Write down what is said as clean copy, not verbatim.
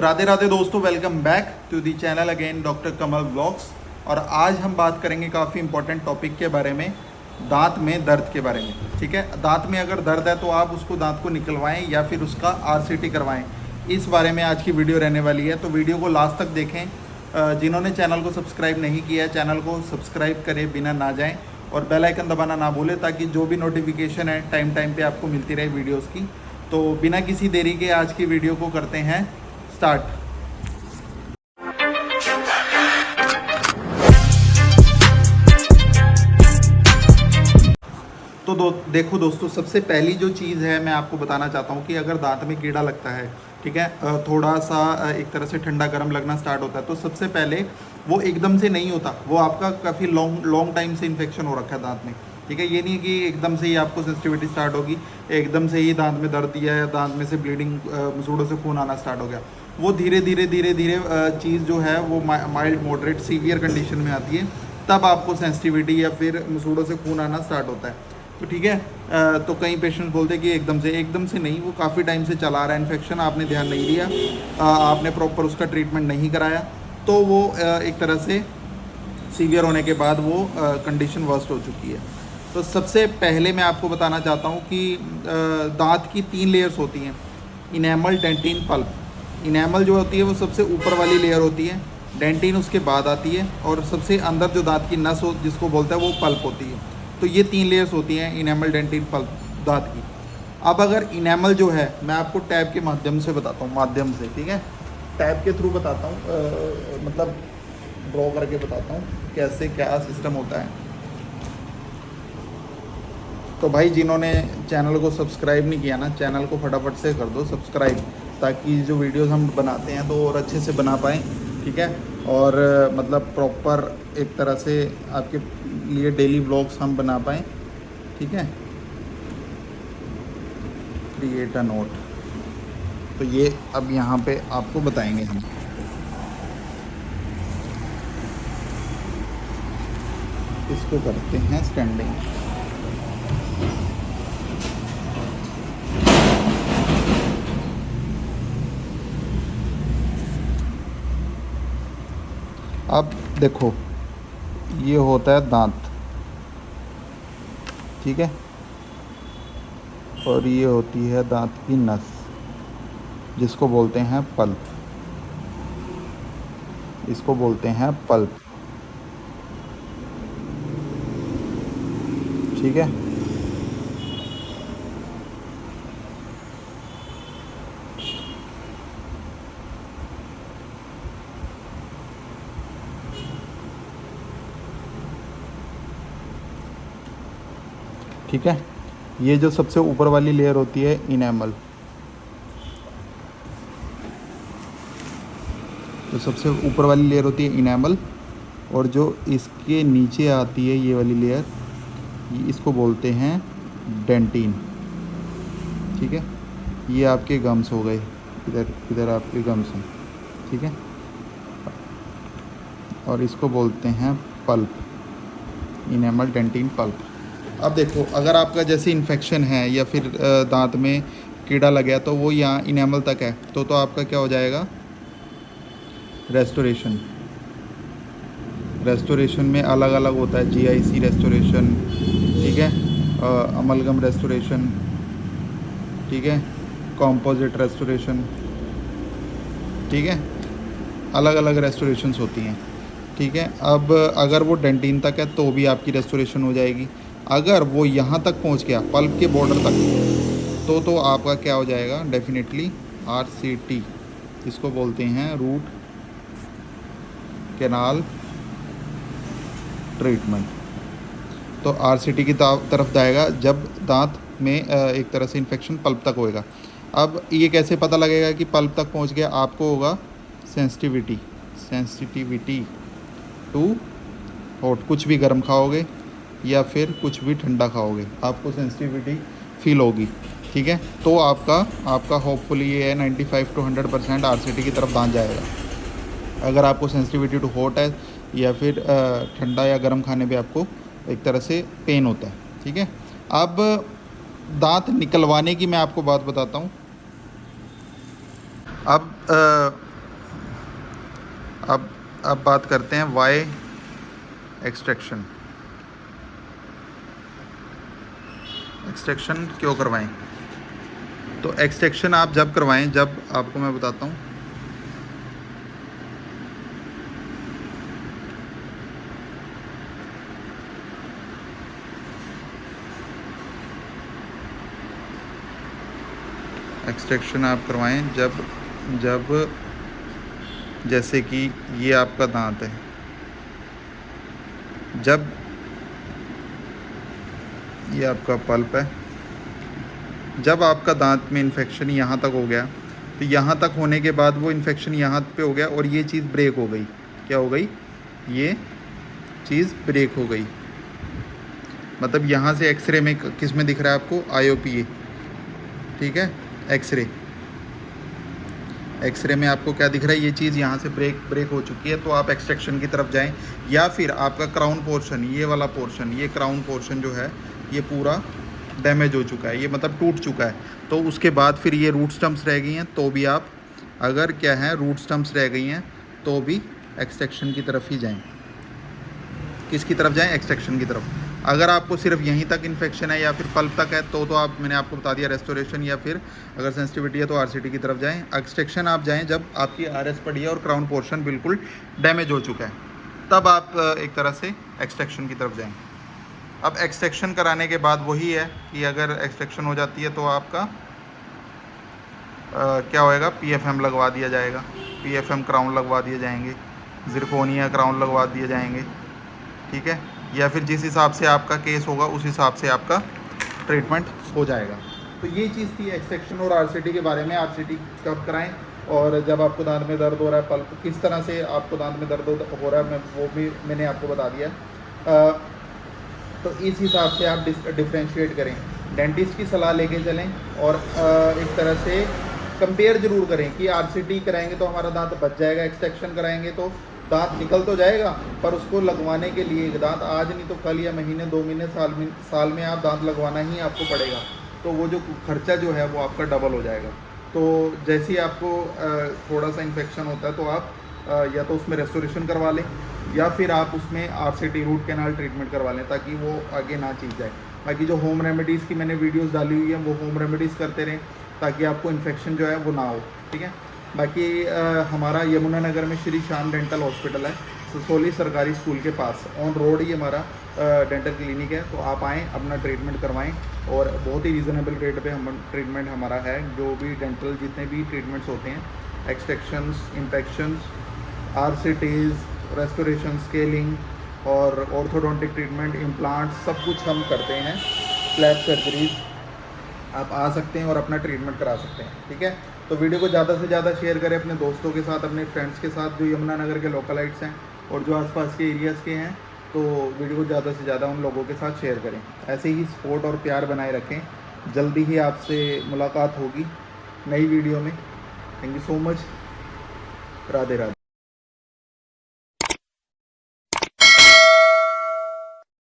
राधे राधे दोस्तों, welcome back to the channel again doctor Kamal blogs. और आज हम बात करेंगे काफ़ी इंपॉर्टेंट टॉपिक के बारे में, दांत में दर्द के बारे में। ठीक है, दांत में अगर दर्द है तो आप उसको दांत को निकलवाएं या फिर उसका आरसीटी करवाएं, इस बारे में आज की वीडियो रहने वाली है। तो वीडियो को लास्ट तक देखें। जिन्होंने चैनल को सब्सक्राइब नहीं किया है, चैनल को सब्सक्राइब करें बिना ना जाएँ, और बेल आइकन दबाना ना भूलें ताकि जो भी नोटिफिकेशन है टाइम टाइम पे आपको मिलती रहे वीडियोस की। तो बिना किसी देरी के आज की वीडियो को करते हैं स्टार्ट। तो देखो दोस्तों, सबसे पहली जो चीज़ है मैं आपको बताना चाहता हूँ कि अगर दांत में कीड़ा लगता है, ठीक है, थोड़ा सा एक तरह से ठंडा गर्म लगना स्टार्ट होता है, तो सबसे पहले वो एकदम से नहीं होता, वो आपका काफ़ी लॉन्ग टाइम से इन्फेक्शन हो रखा है दांत में। ठीक है, ये नहीं है कि एकदम से ही आपको सेंसिटिविटी स्टार्ट होगी, एकदम से ही दांत में दर्द दिया या दांत में से ब्लीडिंग, मसूड़ों से खून आना स्टार्ट हो गया। वो धीरे धीरे चीज़ जो है वो माइल्ड मॉडरेट सीवियर कंडीशन में आती है, तब आपको सेंसिटिविटी या फिर मसूड़ों से खून आना स्टार्ट होता है। तो ठीक है, तो कई पेशेंट्स बोलते हैं कि एकदम से नहीं, वो काफ़ी टाइम से चला रहा है इन्फेक्शन, आपने ध्यान नहीं दिया, आपने प्रॉपर उसका ट्रीटमेंट नहीं कराया, तो वो एक तरह से सीवियर होने के बाद वो कंडीशन वर्स्ट हो चुकी है। तो सबसे पहले मैं आपको बताना चाहता हूँ कि दांत की 3 लेयर्स होती हैं, इनेमल, डेंटिन, पल्प। इनेमल जो होती है वो सबसे ऊपर वाली लेयर होती है, डेंटिन उसके बाद आती है, और सबसे अंदर जो दांत की नस हो जिसको बोलते हैं वो पल्प होती है। तो ये 3 लेयर्स होती हैं, इनेमल, डेंटिन, पल्प, दांत की। अब अगर इनेमल जो है, मैं आपको टैब के माध्यम से बताता हूँ, माध्यम से, ठीक है, टैब के थ्रू बताता हूँ, मतलब ड्रॉ करके बताता हूँ कैसे क्या सिस्टम होता है। तो भाई जिन्होंने चैनल को सब्सक्राइब नहीं किया ना, चैनल को फटाफट से कर दो सब्सक्राइब, ताकि जो वीडियोस हम बनाते हैं तो और अच्छे से बना पाएँ। ठीक है, और मतलब प्रॉपर एक तरह से आपके लिए डेली व्लॉग्स हम बना पाएँ। ठीक है, क्रिएट अ नोट, तो ये अब यहाँ पे आपको बताएंगे हम। इसको करते हैं स्टैंडिंग। अब देखो, ये होता है दांत, ठीक है, और ये होती है दांत की नस जिसको बोलते हैं पल्प, इसको बोलते हैं पल्प। ठीक है, ठीक है, ये जो सबसे ऊपर वाली लेयर होती है इनेमल, तो सबसे ऊपर वाली लेयर होती है इनेमल, और जो इसके नीचे आती है ये वाली लेयर, इसको बोलते हैं डेंटिन। ठीक है, ये आपके गम्स हो गए, इधर इधर आपके गम्स हैं, ठीक है, और इसको बोलते हैं पल्प, इनेमल, डेंटिन, पल्प। अब देखो, अगर आपका जैसे इन्फेक्शन है या फिर दांत में कीड़ा लग गया तो वो यहाँ इनेमल तक है, तो आपका क्या हो जाएगा, रेस्टोरेशन में अलग अलग होता है, जीआईसी रेस्टोरेशन, ठीक है, अमलगम रेस्टोरेशन, ठीक है, कॉम्पोजिट रेस्टोरेशन, ठीक है, अलग अलग रेस्टोरेशंस होती हैं। ठीक है, अब अगर वो डेंटिन तक है तो भी आपकी रेस्टोरेशन हो जाएगी। अगर वो यहाँ तक पहुँच गया, पल्प के बॉर्डर तक, तो आपका क्या हो जाएगा, डेफिनेटली आरसीटी, इसको बोलते हैं रूट कैनाल ट्रीटमेंट। तो आरसीटी की तरफ जाएगा जब दांत में एक तरह से इन्फेक्शन पल्प तक होएगा। अब ये कैसे पता लगेगा कि पल्प तक पहुंच गया, आपको होगा सेंसिटिविटी टू हॉट, कुछ भी गर्म खाओगे या फिर कुछ भी ठंडा खाओगे आपको सेंसिटिविटी फील होगी। ठीक है, तो आपका होपफुली ये है 95 to 100% आरसीटी की तरफ दांत जाएगा। अगर आपको सेंसिटिविटी टू हॉट है या फिर ठंडा या गर्म खाने पे आपको एक तरह से पेन होता है। ठीक है, अब दांत निकलवाने की मैं आपको बात बताता हूँ। अब अब बात करते हैं वाई एक्सट्रैक्शन। एक्सट्रैक्शन क्यों करवाएं? तो एक्सट्रैक्शन आप जब करवाएं, जब आपको मैं बताता हूँ। एक्सट्रैक्शन आप करवाएं जब जब जैसे कि ये आपका दांत है, जब ये आपका पल्प है, जब आपका दांत में इन्फेक्शन यहाँ तक हो गया, तो यहाँ तक होने के बाद वो इन्फेक्शन यहाँ पे हो गया और ये चीज़ ब्रेक हो गई। क्या हो गई? ये चीज़ ब्रेक हो गई। मतलब यहाँ से एक्सरे में किस में दिख रहा है आपको? IOP, ठीक है, एक्सरे में आपको क्या दिख रहा है? ये चीज़ यहाँ से ब्रेक हो चुकी है, तो आप एक्सट्रैक्शन की तरफ जाएं। या फिर आपका क्राउन पोर्शन, ये वाला पोर्शन, ये क्राउन पोर्शन जो है ये पूरा डैमेज हो चुका है, ये मतलब टूट चुका है, तो उसके बाद फिर ये रूट स्टम्प्स रह गई हैं, तो भी आप अगर क्या है रूट स्टम्प्स रह गई हैं तो भी एक्सट्रैक्शन की तरफ ही जाएं। किसकी तरफ जाएं? एक्सट्रैक्शन की तरफ। अगर आपको सिर्फ यहीं तक इन्फेक्शन है या फिर पल्प तक है तो आप, मैंने आपको बता दिया, रेस्टोरेशन, या फिर अगर सेंसिटिविटी है तो RCT की तरफ जाएं। एक्सट्रैक्शन आप जाएं जब आपकी RS पड़ी है और क्राउन पोर्शन बिल्कुल डैमेज हो चुका है, तब आप एक तरह से एक्सट्रैक्शन की तरफ जाएं। अब एक्सट्रैक्शन कराने के बाद वही है कि अगर एक्सट्रैक्शन हो जाती है तो आपका क्या होएगा? PFM लगवा दिया जाएगा, PFM क्राउन लगवा दिए जाएंगे, ज़िरकोनिया क्राउन लगवा दिए जाएंगे, ठीक है। या फिर जिस हिसाब से आपका केस होगा उस हिसाब से आपका ट्रीटमेंट हो जाएगा। तो ये चीज़ थी एक्सट्रैक्शन और RCT के बारे में। RCT कब कराएं, और जब आपको दांत में दर्द हो रहा है, पल्प किस तरह से आपको दांत में दर्द हो रहा है, वो भी मैंने आपको बता दिया। तो इस हिसाब से आप डिफ्रेंशिएट करें, डेंटिस्ट की सलाह लेके चलें, और एक तरह से कंपेयर ज़रूर करें कि RCT कराएंगे तो हमारा दांत बच जाएगा, एक्सट्रैक्शन कराएंगे तो दांत निकल तो जाएगा, पर उसको लगवाने के लिए दांत आज नहीं तो कल या महीने 2 महीने साल में आप दांत लगवाना ही आपको पड़ेगा, तो वो जो खर्चा जो है वो आपका डबल हो जाएगा। तो जैसे ही आपको थोड़ा सा इन्फेक्शन होता है तो आप या तो उसमें रेस्टोरेशन करवा लें, या फिर आप उसमें RCT रूट कैनाल ट्रीटमेंट करवा लें, ताकि वो आगे ना चीज जाए। बाकी जो होम रेमेडीज़ की मैंने वीडियोस डाली हुई हैं वो होम रेमेडीज़ करते रहें, ताकि आपको इन्फेक्शन जो है वो ना हो, ठीक है। बाकी हमारा यमुनानगर में श्री शाम डेंटल हॉस्पिटल है, ससोली सरकारी स्कूल के पास, ऑन रोड ही हमारा डेंटल क्लिनिक है। तो आप आएँ, अपना ट्रीटमेंट करवाएं, और बहुत ही रीज़नेबल रेट पे हम ट्रीटमेंट हमारा है। जो भी डेंटल जितने भी ट्रीटमेंट्स होते हैं, extractions, infections, RCTs, restoration, scaling और ऑर्थोडोंटिक ट्रीटमेंट, इम्प्लांट, सब कुछ हम करते हैं। फ्लैप सर्जरीज, आप आ सकते हैं और अपना ट्रीटमेंट करा सकते हैं, ठीक है। तो वीडियो को ज़्यादा से ज़्यादा शेयर करें अपने दोस्तों के साथ, अपने फ्रेंड्स के साथ जो यमुनानगर के लोकलाइट्स हैं और जो आसपास के एरियाज़ के हैं। तो वीडियो को ज़्यादा से ज़्यादा उन लोगों के साथ शेयर करें। ऐसे ही सपोर्ट और प्यार बनाए रखें। जल्दी ही आपसे मुलाकात होगी नई वीडियो में। Thank you so much. Radhe Radhe.